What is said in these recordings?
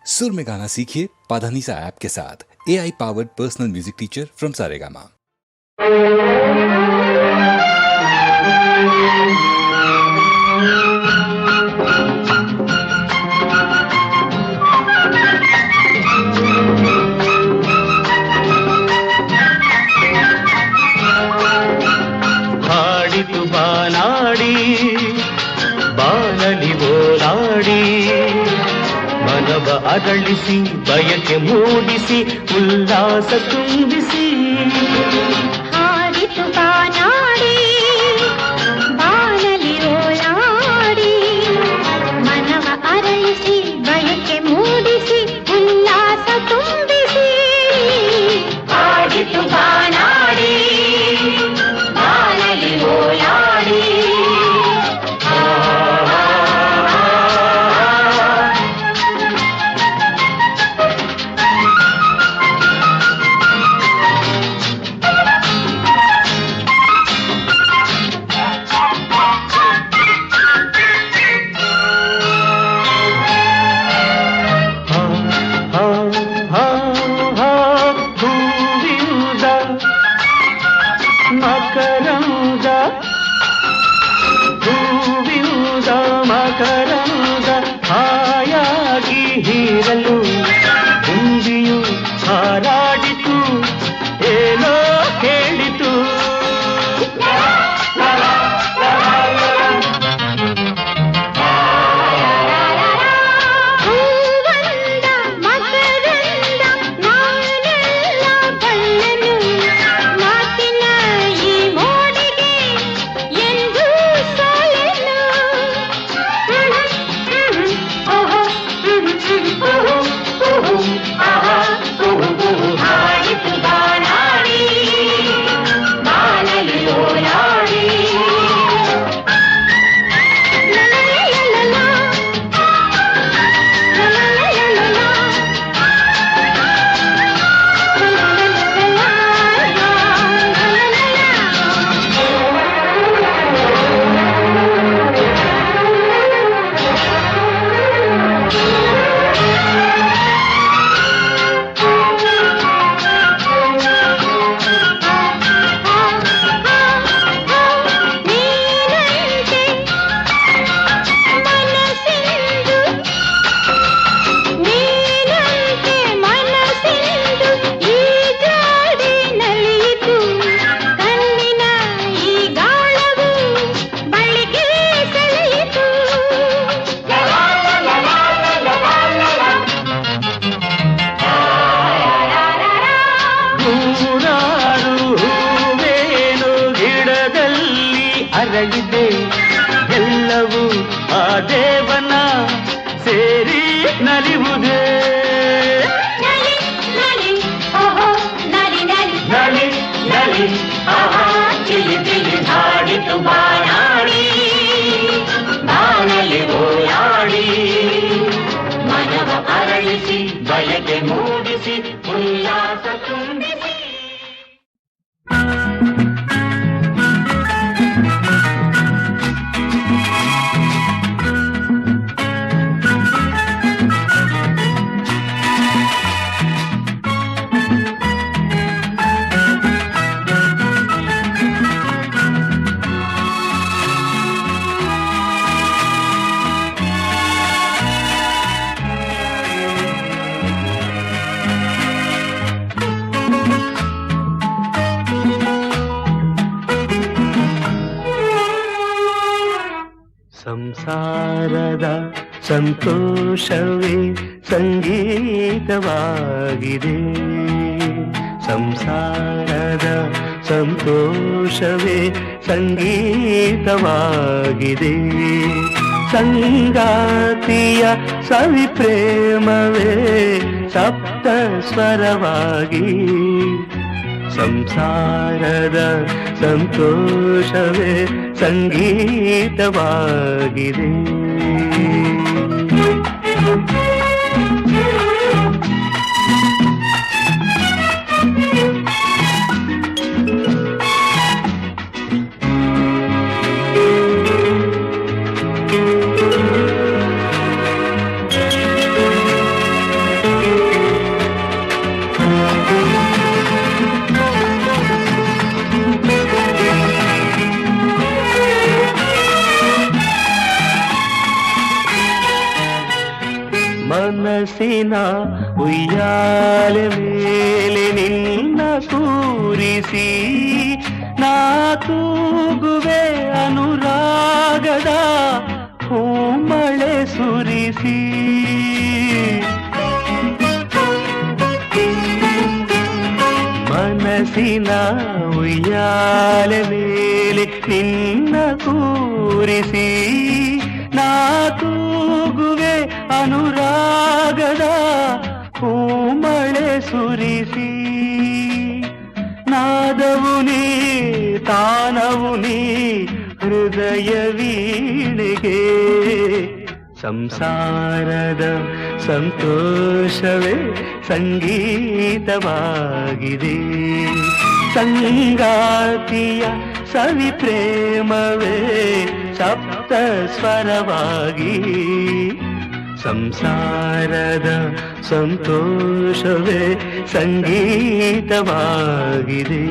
सुर में गाना सीखिए पाधानीसा ऐप के साथ। AI powered personal music teacher from Saregama. ಹಾಡಿತು ಬಾನಾಡಿ ಬಾನಲಿ ಓಲಾಡಿ ಮನವ ಅರಳಿಸಿ ಬಯಕೆ ಮೂಡಿಸಿ ಉಲ್ಲಾಸ ತುಂಬಿಸಿ ಹಾಡಿತು ಬಾನಾಡಿ ಬಾನಲಿ ಓಲಾಡಿ ಮನವ ಅರಳಿಸಿ ಬಯಕೆ ಮೂಡಿಸಿ ಉಲ್ಲಾಸ ತುಂಬಿಸಿ ಹಾಡಿತು ಬಾನಾಡಿ ಬಾನಲಿ ಓಲಾಡಿ ಮಕರಂದ ಹಾಯಾಗಿ ಹೀರಲು ಗುಂಬಿಯು ಹಾರಾಡಿತು ಏನೋ ಕೇಳಿತು ಅರಳಿದೆ ಎಲ್ಲವೂ ಆ ದೇವನ ಸೇರಿ ನಲಿವುದೇ ನಲಿ ನಲಿ ಚಿಲಿ ಚಿಲಿ ಹಾಡಿತು ಬಾನಾಡಿ ಬಾನಲಿ ಓಲಾಡಿ ಮನವ ಅರಳಿಸಿ ಬಯಕೆ ಮೂಡಿಸಿ ಉಲ್ಲಾಸ ತುಂಬಿಸಿ ಸಂಸಾರದ ಸಂತೋಷವೇ ಸಂಗೀತವಾಗಿದೆ ಸಂಸಾರದ ಸಂತೋಷವೇ ಸಂಗೀತವಾಗಿದೆ ಸಂಗಾತಿಯ ಸವಿ ಪ್ರೇಮವೇ ಸಪ್ತ ಸ್ವರವಾಗಿ ಸಂಸಾರದ ಸಂತೋಷವೇ ಸಂಗೀತವಾಗಿದೆ ಮನಸ್ಸಿನ ಉಯ್ಯಾಲೆ ಮೇಲೆ ನಿನ್ನ ಕೂರಿಸಿ ನಾ ತೂಗುವೆ ಅನುರಾಗದ ಹೂಮಳೆ ಸುರಿಸಿ ಮನಸ್ಸಿನ ಉಯ್ಯಾಲೆ ಮೇಲೆ ನಿನ್ನ ಕೂರಿಸಿ ನಾ ತೂಗುವೆ ಅನುರಾಗದ ಹೂಮಳೆ ಸುರಿಸಿ ನಾದವು ನೀ ತಾನವು ನೀ ಹೃದಯ ವೀಣೆಗೆ ಸಂಸಾರದ ಸಂತೋಷವೇ ಸಂಗೀತವಾಗಿದೆ ಸಂಗಾತಿಯ ಸವಿ ಪ್ರೇಮವೇ ಸಪ್ತ ಸ್ವರವಾಗಿ ಸಂಸಾರದ ಸಂತೋಷವೇ ಸಂಗೀತವಾಗಿದೆ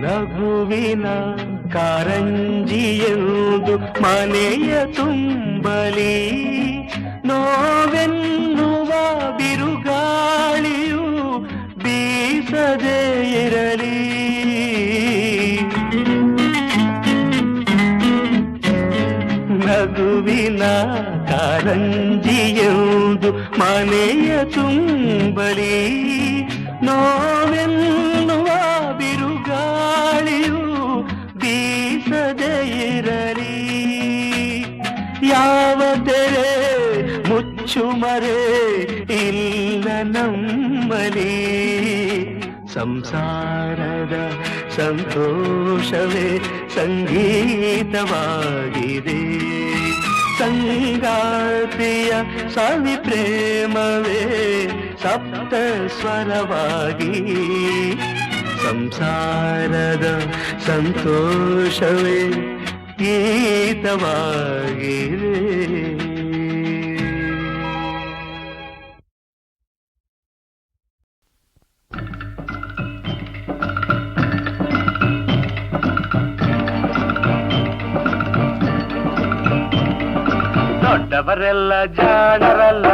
ನಗುವಿನ ಕಾರಂಜಿಯೆಂದು ಮನೆಯ ತುಂಬಲಿ ನೋವೆನ್ನುವ ಬಿರುಗಾಳಿಯು ಬೀಸದೇ ಇರಲಿ ನಗುವಿನ ಕಾರಂಜಿಯೆಂದು ಮನೆಯ ತುಂಬಲಿ ನೋವೆನ್ನುವ ಬಿರುಗಾಳಿಯು ಬೀಸದೇ ಇರಲಿ ಯಾವ ತೆರೆ ಮುಚ್ಚುಮರೆ ಇಲ್ಲ ನಮ್ಮಲಿ ಸಂಸಾರದ ಸಂತೋಷವೇ ಸಂಗೀತವಾಗಿದೆ ಸಂಗಾತಿಯ ಸವಿ ಪ್ರೇಮವೇ ಸಪ್ತ ಸ್ವರವಾಗಿ ಸಂಸಾರದ ಸಂತೋಷವೇ ಗೀತವಾಗಿದೆ ದೊಡ್ಡವರೆಲ್ಲ ಜಾಣರಲ್ಲ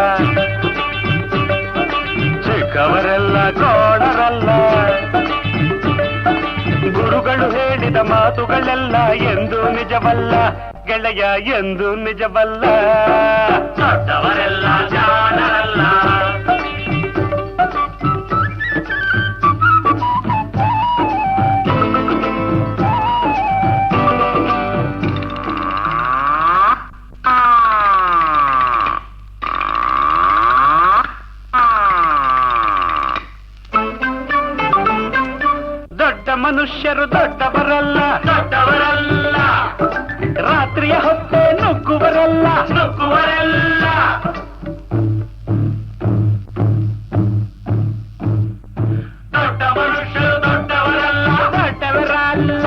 ಚಿಕ್ಕವರೆಲ್ಲ ಕೋಣರಲ್ಲ ಗುರುಗಳು ಹೇಳಿದ ಮಾತುಗಳೆಲ್ಲ ಎಂದು ನಿಜವಲ್ಲ ಗೆಳೆಯ ಎಂದು ನಿಜವಲ್ಲ ದೊಡ್ಡವರೆಲ್ಲ ಜಾಣರಲ್ಲ ಮನುಷ್ಯರು ದೊಡ್ಡವರಲ್ಲ ದೊಡ್ಡವರಲ್ಲ ರಾತ್ರಿಯ ಹೊತ್ತೆ ನುಗ್ಗುವರಲ್ಲ ನುಗ್ಗುವರಲ್ಲ ದೊಡ್ಡ ಮನುಷ್ಯರು ದೊಡ್ಡವರಲ್ಲ ದೊಡ್ಡವರಲ್ಲ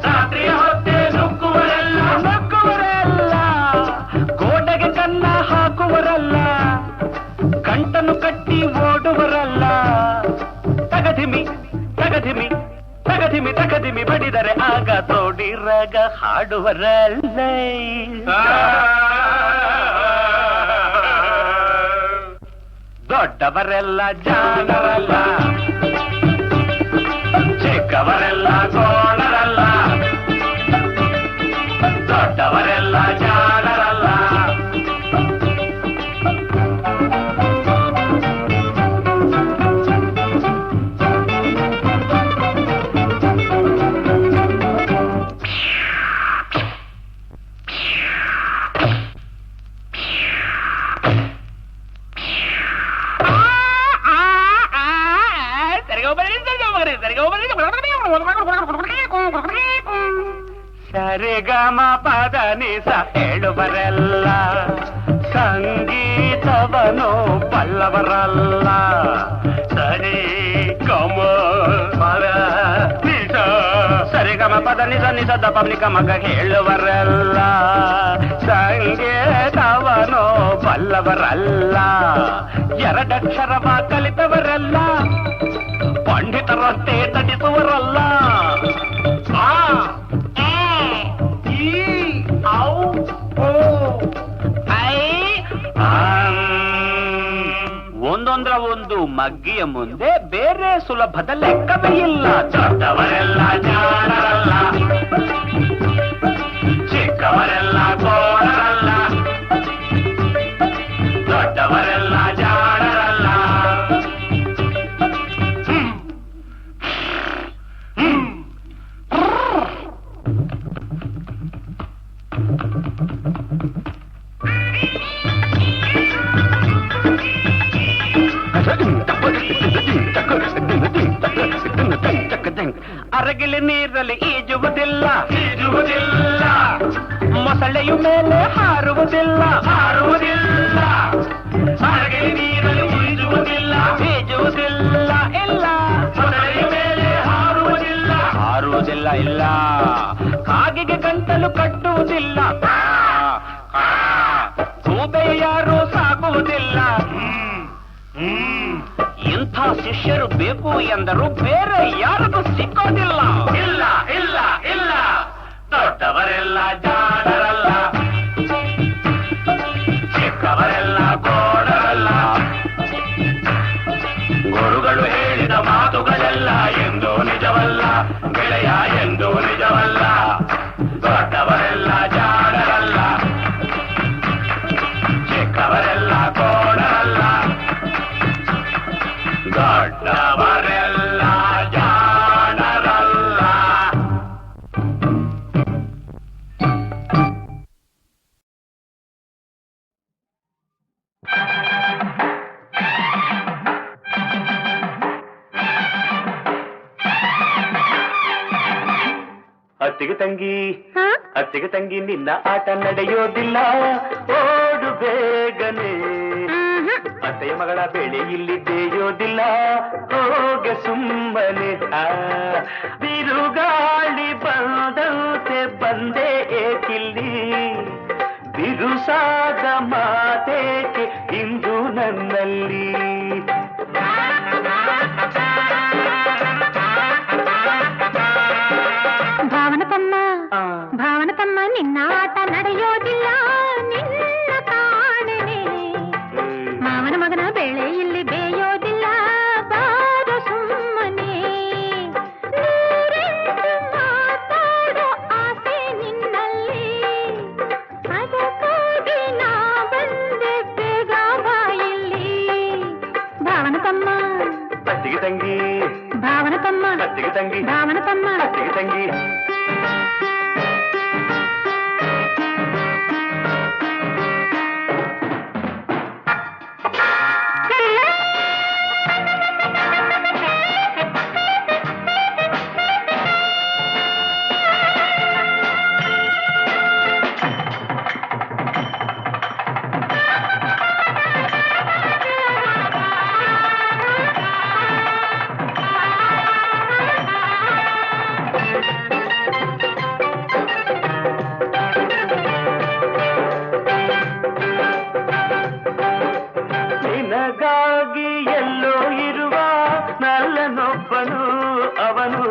ರಾತ್ರಿಯ ಹೊತ್ತೆ ನುಗ್ಗುವರಲ್ಲ ನುಗ್ಗುವರಲ್ಲ ಗೋಡೆಗೆ ಕನ್ನ ಹಾಕುವರಲ್ಲ ಕಂಟನು ಕಟ್ಟಿ ಓಡುವರಲ್ಲ ತಗಧಿಮಿ ತಗಧಿಮಿ ತಗಧಿಮಿ ತಗಧಿಮಿ ಬಡಿದರೆ ಆಗ ತೋಡಿ ರಾಗ ಹಾಡುವರಲ್ಲ ದೊಡ್ಡವರೆಲ್ಲ ಜಾಣರಲ್ಲ ಚಿಕ್ಕವರೆಲ್ಲ ಕೋಣರಲ್ಲ ದೊಡ್ಡವರೆಲ್ಲ ಜಾಣರಲ್ಲ ಸರಿಗಮ ಪದ ನಿಸ ಹೇಳುವರೆಲ್ಲ ಸಂಗೀತವನು ಬಲ್ಲವರಲ್ಲ. ಸರಿ ಗಮ ಪದ ನಿಸ ಸರಿಗಮ ಪದ ನಿಸ ನಿಸ ದ ಪಬ್ಲಿಕ ಮಗ ಹೇಳುವರಲ್ಲ. ಸಂಗೀತವನು ಬಲ್ಲವರಲ್ಲ. ಎರಡಕ್ಷರವ ಕಲಿತವರಲ್ಲ. ಪಂಡಿತರಂತೆ ತಟಿಸುವರಲ್ಲ. ಆ ಈ ಔ ಓ ಐ ಒಂದೊಂದರ ಒಂದು ಮಗ್ಗಿಯ ಮುಂದೆ ಬೇರೆ ಸುಲಭದ ಲೆಕ್ಕವೇ ಇಲ್ಲ. ದೊಡ್ಡವರೆಲ್ಲ ಜಾಣರಲ್ಲ, ಚಿಕ್ಕವರೆಲ್ಲ ಕೋಣರಲ್ಲ. ದೊಡ್ಡವರೆಲ್ಲ ಜಾಣರಲ್ಲ. ಅರಗಿಲಿ ನೀರಲ್ಲಿ ಈಜುವುದಿಲ್ಲ, ಮೊಸಳೆಯು ಮೇಲೆ ಹಾರುವುದಿಲ್ಲ, ಅರಗಿಲಿ ನೀರಲ್ಲಿ ಈಜುವುದಿಲ್ಲ, ಇಲ್ಲ, ಮೊಸಳೆಯ ಮೇಲೆ ಹಾರುವುದಿಲ್ಲ, ಇಲ್ಲ. ಕಾಗಿಗೆ ಗಂಟಲು ಕಟ್ಟುವುದಿಲ್ಲ, ಕೂಬೆ ಯಾರು ಸಾಕುವುದಿಲ್ಲ. ಇಂಥ ಶಿಷ್ಯರು ಬೇಕು ಎಂದರು ಬೇರೆ ಯಾರಿಗೂ ಸಿಕ್ಕೋದಿಲ್ಲ. ಇಲ್ಲ ಇಲ್ಲ ಇಲ್ಲ, ದೊಡ್ಡವರೆಲ್ಲ ಜಾಣರಲ್ಲ, ಚಿಕ್ಕವರೆಲ್ಲ ಕೋಣರಲ್ಲ. ಗುರುಗಳು ಹೇಳಿದ ಮಾತುಗಳೆಲ್ಲ ಎಂದೂ ನಿಜವಲ್ಲ, ಗೆಳೆಯ ಎಂದೂ ನಿಜವಲ್ಲ. ದೊಡ್ಡವರೆಲ್ಲ ಜಾಣರಲ್ಲ, ಚಿಕ್ಕವರೆಲ್ಲ ಕೋಣರಲ್ಲ. ದೊಡ್ಡವರೆಲ್ಲ ಜಾಣರಲ್ಲ. ಅತ್ತಿಗೆ ತಂಗಿ, ಅತ್ತಿಗೆ ತಂಗಿ, ನಿನ್ನ ಆಟ ನಡೆಯೋದಿಲ್ಲ, ಓಡು ಬೇಗನೆ. ಅತ್ತೆಯ ಮಗಳ ಬೆಳೆ ಇಲ್ಲಿ ಬೇಯೋದಿಲ್ಲ, ಹೋಗೆ ಸುಮ್ಮನೆ. ಬಿರುಗಾಳಿ ಬಂದಂತೆ ಬಂದೆ ಏಕಿಲ್ಲಿ, ಬಿರುಸಾದ ಮಾತೇಕೆ ಇಂದು ನನ್ನಲ್ಲಿ. ಭಾವನ ತಮ್ಮ ನಿನ್ನ ಆಟ ನಡೆಯೋದಿಲ್ಲ, ನಿನ್ನ ಕಾಣನೆ. ಮಾವನ ಮಗನ ಬೆಳೆ ಇಲ್ಲಿ ಬೇಯೋದಿಲ್ಲ, ಬಾರು ಸುಮ್ಮನೆ. ಮಾತಾಡೋ ಆಸೆ ನಿನ್ನಲ್ಲಿ, ಅದಕ್ಕಾಗಿ ನಾ ಬಂದೆ ಬೇಗ ಬಾಯಿಲ್ಲಿ. ಭಾವನ ತಮ್ಮ, ಅತ್ತಿಗೆ ತಂಗಿ, ಭಾವನ ತಮ್ಮ, ಅತ್ತಿಗೆ ತಂಗಿ, ಭಾವನ ತಮ್ಮ, ಅತ್ತಿಗೆ ತಂಗಿ. ನಿನಗಾಗಿ ಎಲ್ಲೋ ಇರುವ ನಲ್ಲನೊಬ್ಬನು ಅವನು,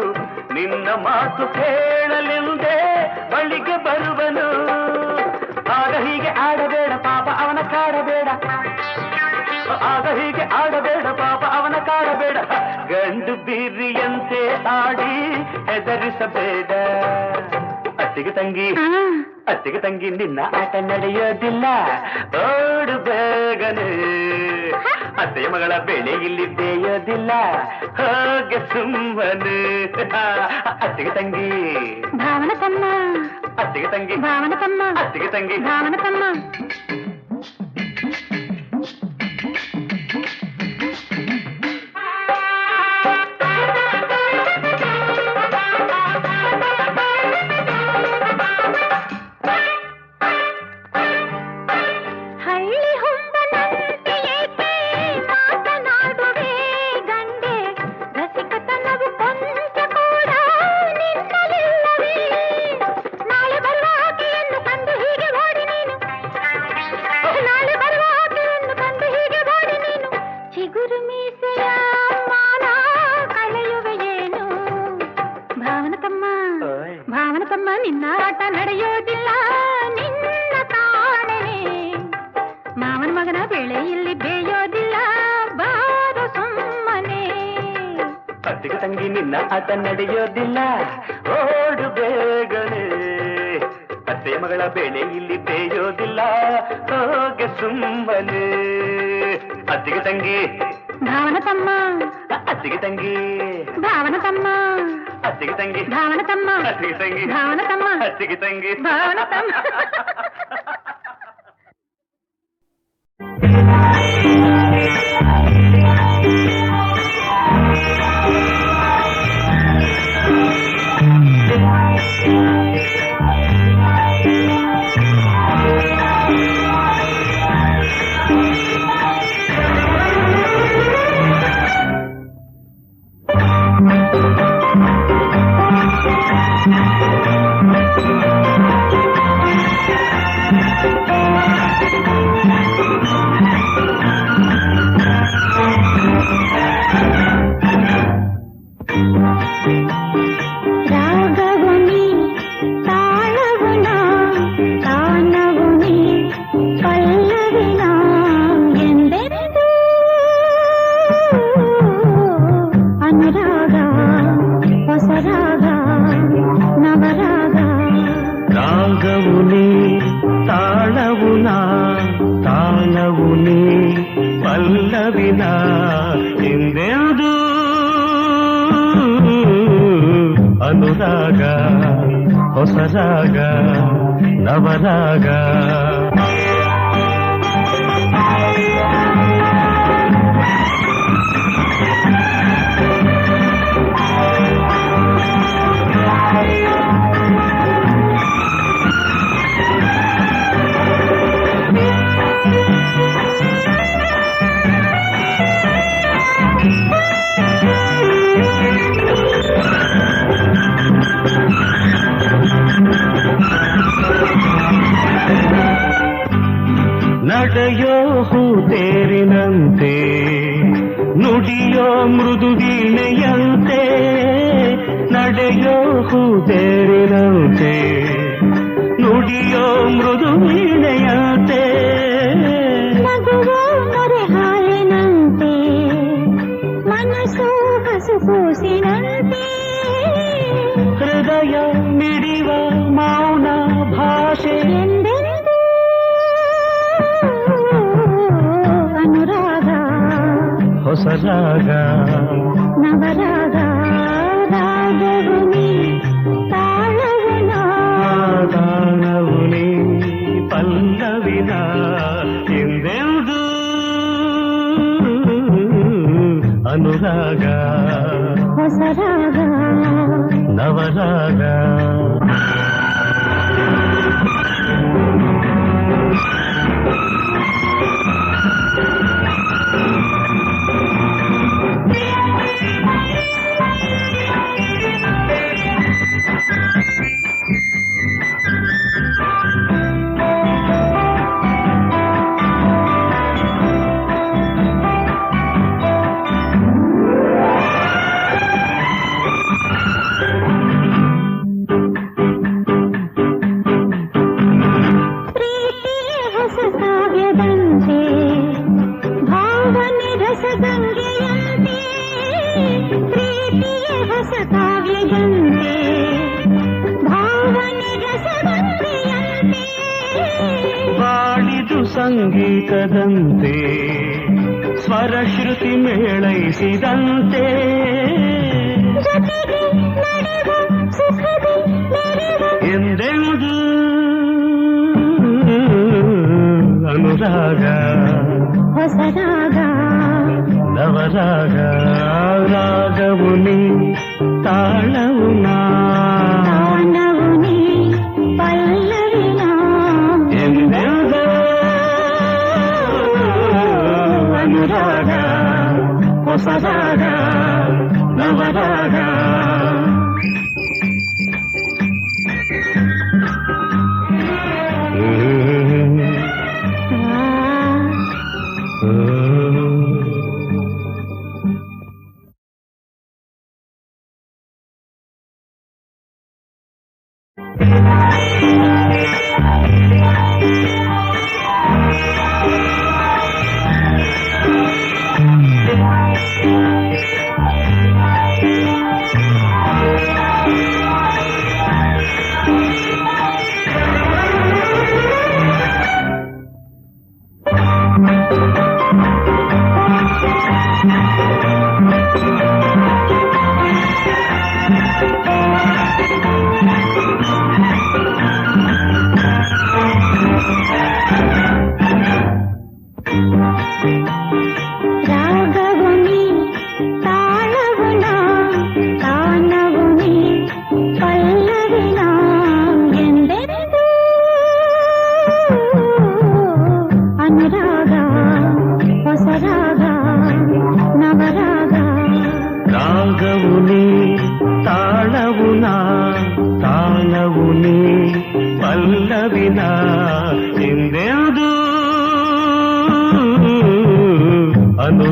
ನಿನ್ನ ಮಾತು ಕೇಳಲೆಂದೇ ಬಳಿಗೆ ಬರುವನು. ಆಗ ಹೀಗೆ ಆಡಬೇಡ ಪಾಪ ಅವನ ಕಾಡಬೇಡ, ಆಗ ಹೀಗೆ ಆಡಬೇಡ ಪಾಪ ಅವನ ಕಾಡಬೇಡ. ಗಂಡು ಬೀರಿಯಂತೆ ಆಡಿ ಹೆದರಿಸಬೇಡ. ಅತ್ತಿಗೆ ತಂಗಿ, ಅತ್ತಿಗೆ ತಂಗಿ, ನಿನ್ನ ಆಟ ನಡೆಯೋದಿಲ್ಲ, ಓಡು ಬೇಗನೆ. ಅತ್ತೆಯ ಮಗಳ ಬೆಳೆ ಇಲ್ಲಿ ಬೇಯೋದಿಲ್ಲ, ಹೋಗೆ ಸುಮ್ಮನೆ. ಅತ್ತಿಗೆ ತಂಗಿ, ಭಾವನ ತಮ್ಮ, ಅತ್ತಿಗೆ ತಂಗಿ, ಭಾವನ ತಮ್ಮ, ಅತ್ತಿಗೆ ತಂಗಿ, ಭಾವನ ತಮ್ಮ. ಹೈ ಮರೆಯ ಮಾನ ಕಳೆಯುವೆಯೇನು ಭಾವನ ತಮ್ಮ ಭಾವನ ತಮ್ಮ ನಿನ್ನ ಆಟ ನಡೆಯೋದಿಲ್ಲ ನಿನ್ನ ಕಾಣನೆ ಮಾವನ ಮಗನ ಬೆಳೆ ಇಲ್ಲಿ ಬೇಯೋದಿಲ್ಲ ಬಾರು ಸುಮ್ಮನೆ ಅತ್ತಿಗೆ ತಂಗಿ ನಿನ್ನ ಆಟ ನಡೆಯೋದಿಲ್ಲ ಓಡು ಬೇಗನೆ ಅತ್ತೆಯ ಮಗಳ ಬೆಳೆ ಇಲ್ಲಿ ಬೇಯೋದಿಲ್ಲ ಹೋಗೆ ಸುಮ್ಮನೆ ಅತ್ತಿಗೆ ತಂಗಿ ಭಾವನ ತಮ್ಮ ಅತ್ತಿಗೆ ತಂಗಿ ಭಾವನ ತಮ್ಮ ಅತ್ತಿಗೆ ತಂಗಿ ಭಾವನ ತಮ್ಮ ಅತ್ತಿಗೆ ತಂಗಿ ಭಾವನ ತಮ್ಮ ಅತ್ತಿಗೆ ತಂಗಿ ಭಾವನ ತಮ್ಮ ರಾಗವುನಿ ತಾಳವುನ ತಾನವುನಿ ಪಲ್ಲವಿನ ಎಂದೆಂದು ಅನುರಾಗ ಹೊಸರಾಗ ನವರಾಗ ರಾಗವುನಿ ತಾಳವುನ ತಾಳವುನಿ ಪಲ್ಲವಿನ ಎಂದೆಂದು ಅನುರಾಗ ಹೊಸರಾಗ ನವರಾಗ ನಡೆಯೋ ಹೂತೇರಿನಂತೆ ನುಡಿಯೋ ಮೃದು ವೀಣೆಯಂತೆ ನಡೆಯೋ ಹೂತೇರಿನಂತೆ ನುಡಿಯೋ ಮೃದು ವೀಣೆಯಂತೆ ನಗುವ ನೊರೆ ಹಾಲಿನಂತೆ ಮನಸ್ಸು ಹಸುಗೂಸಿನಂತೆ ಹೃದಯ ಮಿಡಿವ ಮೌನ ಭಾಷೆ ಎಂದೆಂದು ಅನುರಾಗ ಹೊಸರಾಗ ನವರಾಗ ರಾಗವುನಿ ತಾಳವುನ ತಾಳವುನಿ ಪಲ್ಲವಿನ ಎಂದೆಂದು ಅನುರಾಗ ಹೊಸರಾಗ ನವರಾಗ ಬಾಳಿದು ಸಂಗೀತದಂತೆ ಸ್ವರ ಶ್ರುತಿ ಮೇಳೈಸಿದಂತೆ ಎಂದೆಂದು ಅನುರಾಗ ಹೊಸರಾಗ ನವರಾಗ ರಾಗವುನಿ ತಾಳವುನ ತಾನವುನಿ ಪಲ್ಲವಿನ ಎಂದೆಂದು ಅನುರಾಗ ಹೊಸರಾಗ ನವರಾಗ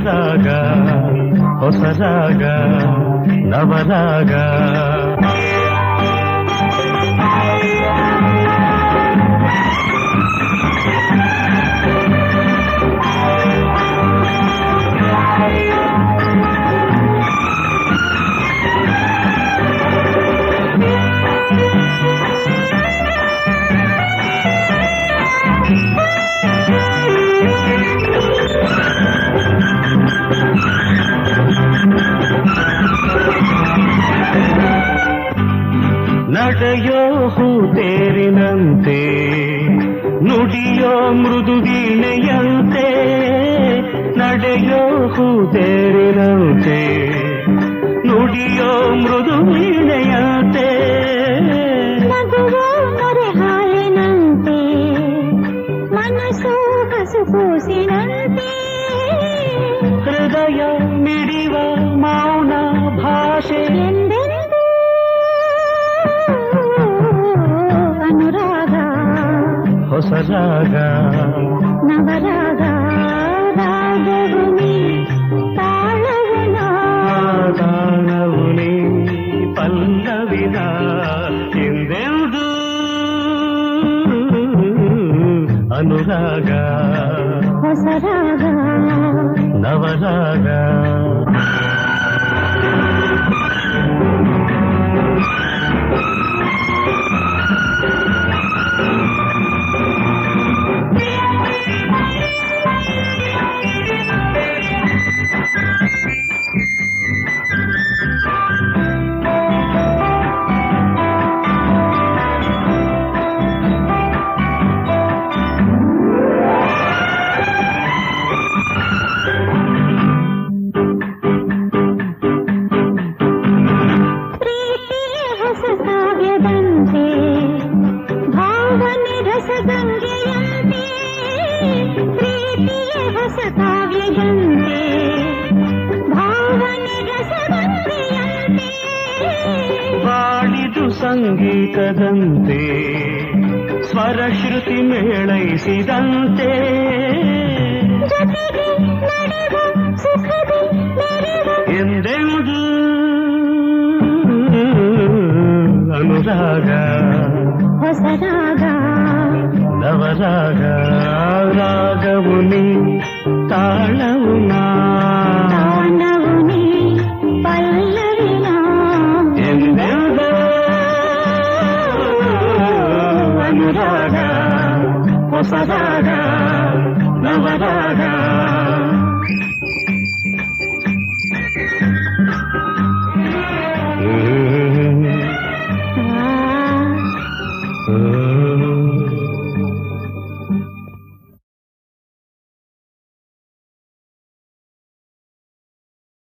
ಅನುರಾಗ ಹೊಸ ರಾಗ ನವರಾಗ ನಡೆಯೋ ಹೂತೇರಿನಂತೆ ನುಡಿಯೋ ಮೃದು ವೀಣೆಯಂತೆ ನಡೆಯೋ ಹೂತೇರಿನಂತೆ ನುಡಿಯೋ ಮೃದು ವೀಣೆಯಂತೆ ನಗುವ ಮೊರೆ ಹಾಲಿನಂತೆ ಮನಸ್ಸು ಕಸುಕೂಸಿನಂತೆ ಹೃದಯ ಮಿಡಿವ ಮೌನ ಭಾಷೆ ಎಂದೆಂದೂ ಅನುರಾಗ ಹೊಸ ರಾಗ ನವರಾಗ ರಾಗವು ನೀ ತಾಳವು ನಾ. ತಾಣವು ನೀ ಪಲ್ಲವಿನ ಎಂದೆಂದು ಅನುರಾಗ ಹೊಸ ರಾಗ ನವರಾಗ ಪ್ರೀತಿಯ ಹೊಸ ಕಾವ್ಯದಂತೆ ಭಾವನೆ ರಸಗಂಗೆಯಂತೆ ಪ್ರೀತಿಯ ಹೊಸ ಕಾವ್ಯದಂತೆ ಭಾವನೆ ರಸಗಂಗೆಯಂತೆ ಬಾಳಿದು ಸಂಗೀತದಂತೆ ಸ್ವರ ಶ್ರುತಿ ಮೇಳೈಸಿದಂತೆ ಜೊತೆಗೆ ನಡೆವ ಸುಖದಿ ಮೆರೆವ ಎಂದೆಂದು ಅನುರಾಗ ಹೊಸ ರಾಗ ನವರಾಗ ರಾಗವು ನೀ ತಾಳ